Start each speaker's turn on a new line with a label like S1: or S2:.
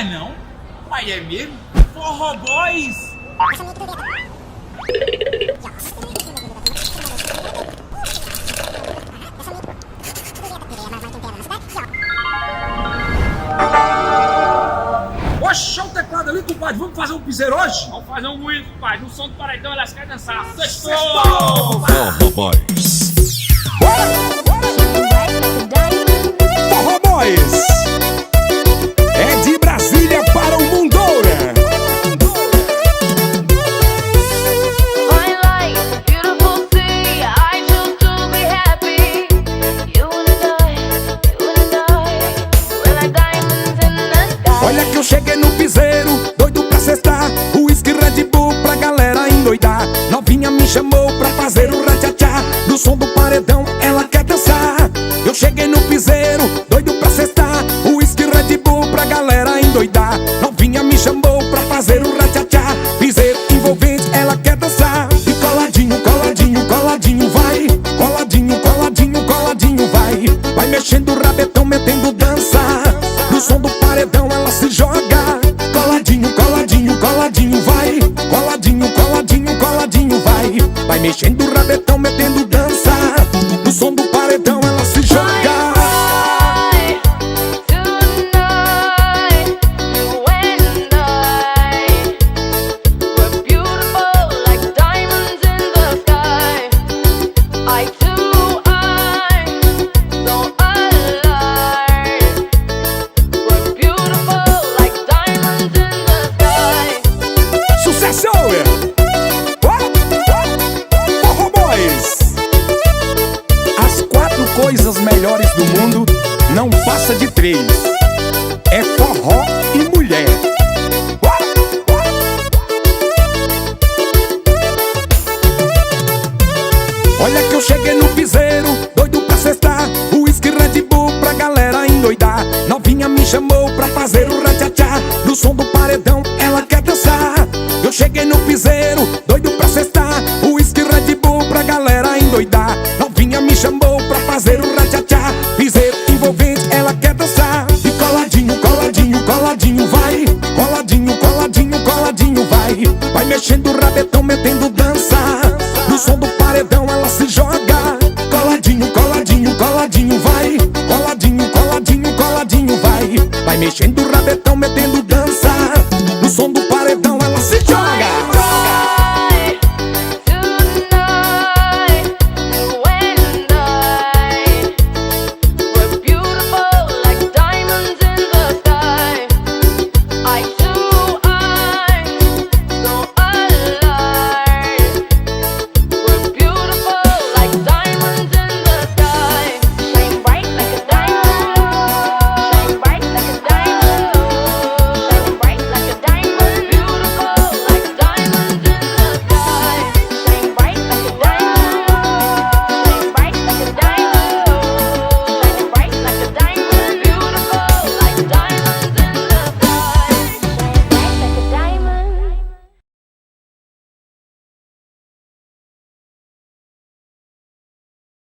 S1: é não? Mas é mesmo? Forró Boys! Oxe, o teclado ali, compadre. Vamos fazer um piseiro hoje?
S2: Vamos fazer um moído, compadre. No som do paredão elas querem dançar.
S1: Sextou!
S3: Forró Boys. Forró Boys. É de Brasília para o Mundoura. Olha que eu cheguei no piseiro, doido pra cestar. Whisky Red Bull pra galera endoidar. Novinha me chamou pra fazer o ratchatchá. No som do paredão ela quer dançar. Eu cheguei no piseiro, doido pra cestar. Whisky Red Bull pra galera endoidar. Novinha me chamou pra fazer o ratchatchá. Piseiro envolvente, ela quer dançar. E coladinho, coladinho, coladinho vai. Coladinho, coladinho, coladinho vai. Vai mexendo o rabetão, metendo dança. No som do paredão ela se joga. Coladinho, coladinho, coladinho vai. Coladinho, coladinho, coladinho vai. Vai mexendo o rabetão, metendo dança. No som do paredão ela se joga. Forró Boys. As 4 coisas melhores do mundo não passa de 3. É forró e mulher. Olha que eu cheguei no piseiro, doido pra cestar. Whisky Red Bull pra galera endoidar. Novinha me chamou pra fazer o ratchatchá. No som do paredão ela quer dançar. Eu cheguei no piseiro, doido pra cestar. Whisky Red Bull pra galera endoidar. Novinha me chamou pra fazer o ratchatchá. Piseiro envolvente, ela quer dançar. E coladinho, coladinho, coladinho vai. Coladinho, coladinho, coladinho vai. Vai mexendo o rabetão, metendo dança. No som do paredão ela se joga. Coladinho, coladinho, coladinho vai. Coladinho, coladinho, coladinho vai. Vai mexendo o rabetão, metendo